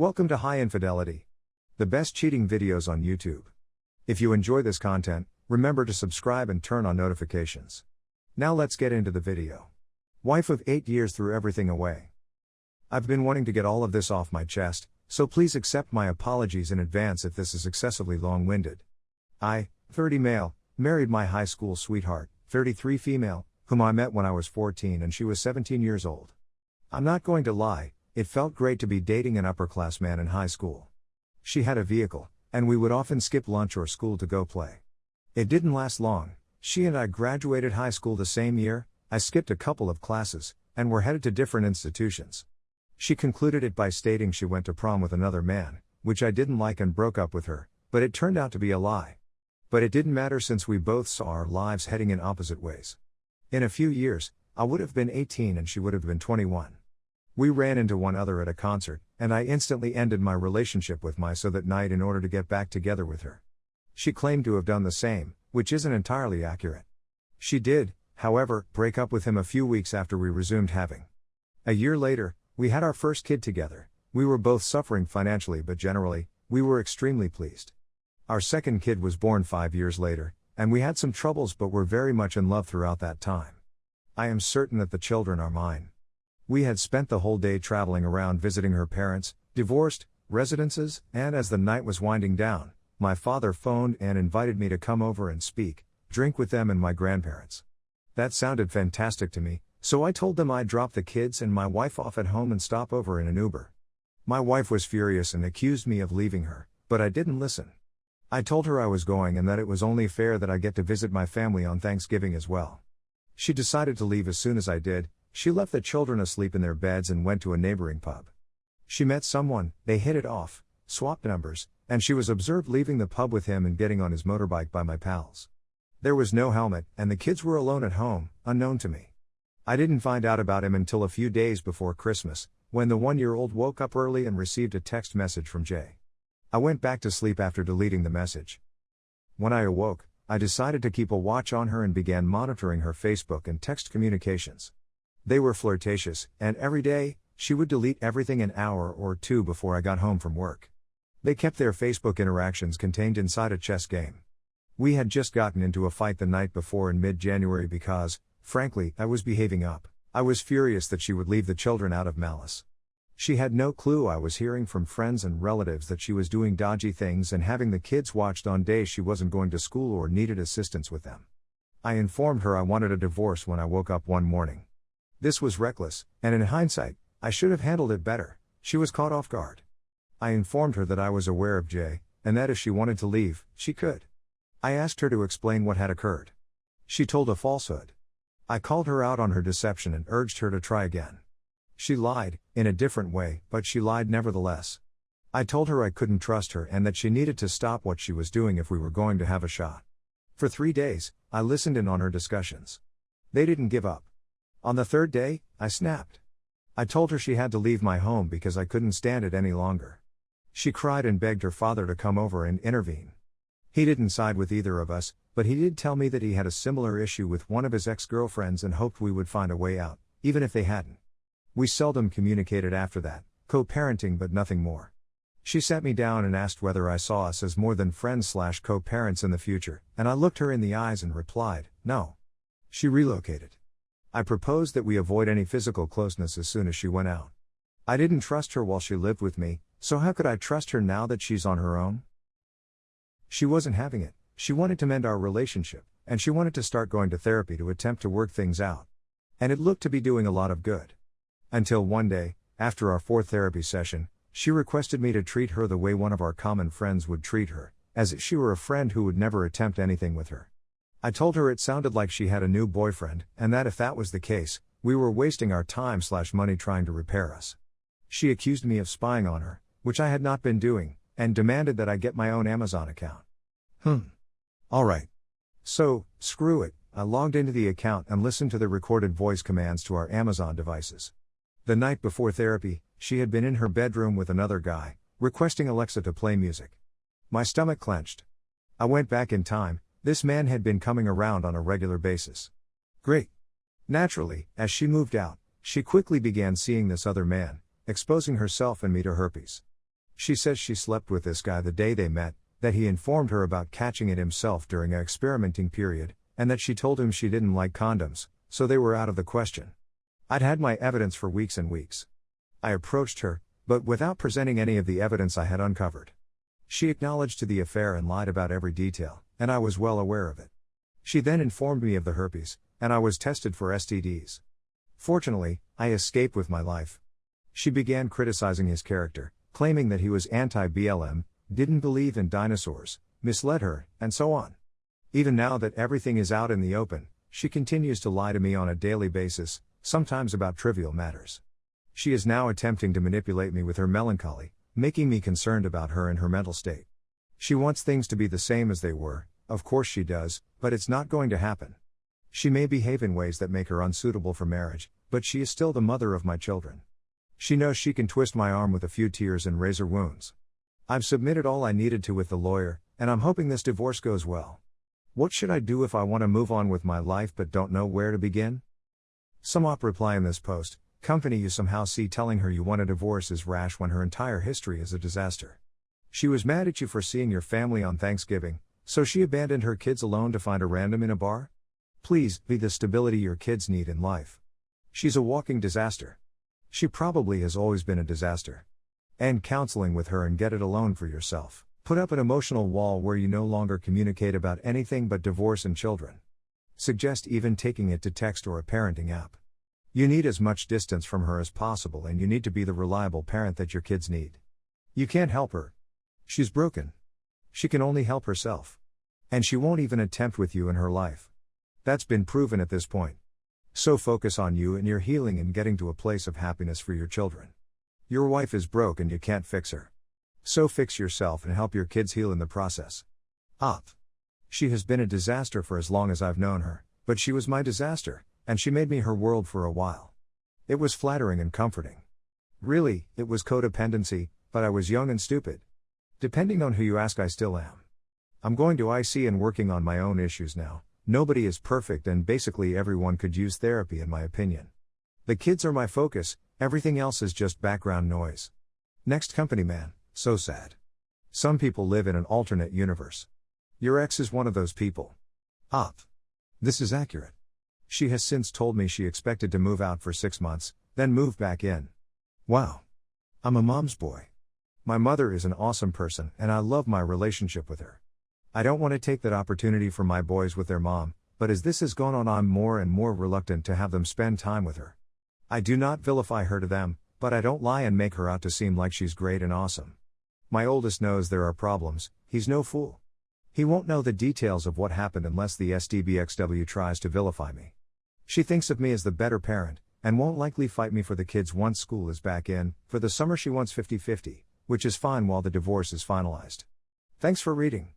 Welcome to High Infidelity, the best cheating videos on YouTube. If you enjoy this content, remember to subscribe and turn on notifications. Now let's get into the video. Wife of 8 years threw everything away. I've been wanting to get all of this off my chest, so please accept my apologies in advance if this is excessively long-winded. I, 30 male, married my high school sweetheart, 33 female, whom I met when I was 14 and she was 17 years old. I'm not going to lie, it felt great to be dating an upper-class man in high school. She had a vehicle, and we would often skip lunch or school to go play. It didn't last long. She and I graduated high school the same year. I skipped a couple of classes, and were headed to different institutions. She concluded it by stating she went to prom with another man, which I didn't like, and broke up with her, but it turned out to be a lie. But it didn't matter since we both saw our lives heading in opposite ways. In a few years, I would have been 18 and she would have been 21. We ran into one other at a concert, and I instantly ended my relationship with my so that night in order to get back together with her. She claimed to have done the same, which isn't entirely accurate. She did, however, break up with him a few weeks after we resumed having. A year later, we had our first kid together. We were both suffering financially, but generally, we were extremely pleased. Our second kid was born 5 years later, and we had some troubles but were very much in love throughout that time. I am certain that the children are mine. We had spent the whole day traveling around visiting her parents, divorced, residences, and as the night was winding down, my father phoned and invited me to come over and drink with them and my grandparents. That sounded fantastic to me, so I told them I'd drop the kids and my wife off at home and stop over in an Uber. My wife was furious and accused me of leaving her, but I didn't listen. I told her I was going and that it was only fair that I get to visit my family on Thanksgiving as well. She decided to leave as soon as I did. She left the children asleep in their beds and went to a neighboring pub. She met someone, they hit it off, swapped numbers, and she was observed leaving the pub with him and getting on his motorbike by my pals. There was no helmet, and the kids were alone at home, unknown to me. I didn't find out about him until a few days before Christmas, when the 1-year-old woke up early and received a text message from Jay. I went back to sleep after deleting the message. When I awoke, I decided to keep a watch on her and began monitoring her Facebook and text communications. They were flirtatious, and every day, she would delete everything an hour or two before I got home from work. They kept their Facebook interactions contained inside a chess game. We had just gotten into a fight the night before in mid-January because, frankly, I was behaving up. I was furious that she would leave the children out of malice. She had no clue I was hearing from friends and relatives that she was doing dodgy things and having the kids watched on days she wasn't going to school or needed assistance with them. I informed her I wanted a divorce when I woke up one morning. This was reckless, and in hindsight, I should have handled it better. She was caught off guard. I informed her that I was aware of Jay, and that if she wanted to leave, she could. I asked her to explain what had occurred. She told a falsehood. I called her out on her deception and urged her to try again. She lied, in a different way, but she lied nevertheless. I told her I couldn't trust her and that she needed to stop what she was doing if we were going to have a shot. For 3 days, I listened in on her discussions. They didn't give up. On the third day, I snapped. I told her she had to leave my home because I couldn't stand it any longer. She cried and begged her father to come over and intervene. He didn't side with either of us, but he did tell me that he had a similar issue with one of his ex-girlfriends and hoped we would find a way out, even if they hadn't. We seldom communicated after that, co-parenting but nothing more. She sat me down and asked whether I saw us as more than friends/co-parents in the future, and I looked her in the eyes and replied, no. She relocated. I proposed that we avoid any physical closeness as soon as she went out. I didn't trust her while she lived with me, so how could I trust her now that she's on her own? She wasn't having it. She wanted to mend our relationship, and she wanted to start going to therapy to attempt to work things out. And it looked to be doing a lot of good. Until one day, after our 4th therapy session, she requested me to treat her the way one of our common friends would treat her, as if she were a friend who would never attempt anything with her. I told her it sounded like she had a new boyfriend, and that if that was the case, we were wasting our time/money trying to repair us. She accused me of spying on her, which I had not been doing, and demanded that I get my own Amazon account. Alright. So, screw it, I logged into the account and listened to the recorded voice commands to our Amazon devices. The night before therapy, she had been in her bedroom with another guy, requesting Alexa to play music. My stomach clenched. I went back in time. This man had been coming around on a regular basis. Great. Naturally, as she moved out, she quickly began seeing this other man, exposing herself and me to herpes. She says she slept with this guy the day they met, that he informed her about catching it himself during an experimenting period, and that she told him she didn't like condoms, so they were out of the question. I'd had my evidence for weeks and weeks. I approached her, but without presenting any of the evidence I had uncovered. She acknowledged to the affair and lied about every detail, and I was well aware of it. She then informed me of the herpes, and I was tested for STDs. Fortunately, I escaped with my life. She began criticizing his character, claiming that he was anti-BLM, didn't believe in dinosaurs, misled her, and so on. Even now that everything is out in the open, she continues to lie to me on a daily basis, sometimes about trivial matters. She is now attempting to manipulate me with her melancholy, making me concerned about her and her mental state. She wants things to be the same as they were, of course she does, but it's not going to happen. She may behave in ways that make her unsuitable for marriage, but she is still the mother of my children. She knows she can twist my arm with a few tears and razor wounds. I've submitted all I needed to with the lawyer, and I'm hoping this divorce goes well. What should I do if I want to move on with my life but don't know where to begin? Some op reply in this post, company you somehow see telling her you want a divorce is rash when her entire history is a disaster. She was mad at you for seeing your family on Thanksgiving, so she abandoned her kids alone to find a random in a bar? Please, be the stability your kids need in life. She's a walking disaster. She probably has always been a disaster. End counseling with her and get it alone for yourself. Put up an emotional wall where you no longer communicate about anything but divorce and children. Suggest even taking it to text or a parenting app. You need as much distance from her as possible, and you need to be the reliable parent that your kids need. You can't help her. She's broken. She can only help herself. And she won't even attempt with you in her life. That's been proven at this point. So focus on you and your healing and getting to a place of happiness for your children. Your wife is broke and you can't fix her. So fix yourself and help your kids heal in the process. Op. She has been a disaster for as long as I've known her, but she was my disaster, and she made me her world for a while. It was flattering and comforting. Really, it was codependency, but I was young and stupid. Depending on who you ask, I still am. I'm going to IC and working on my own issues now. Nobody is perfect and basically everyone could use therapy in my opinion. The kids are my focus, everything else is just background noise. Next company man, so sad. Some people live in an alternate universe. Your ex is one of those people. Op. This is accurate. She has since told me she expected to move out for 6 months, then move back in. Wow. I'm a mom's boy. My mother is an awesome person and I love my relationship with her. I don't want to take that opportunity for my boys with their mom, but as this has gone on I'm more and more reluctant to have them spend time with her. I do not vilify her to them, but I don't lie and make her out to seem like she's great and awesome. My oldest knows there are problems, he's no fool. He won't know the details of what happened unless the SDBXW tries to vilify me. She thinks of me as the better parent, and won't likely fight me for the kids once school is back in. For the summer she wants 50-50, which is fine while the divorce is finalized. Thanks for reading.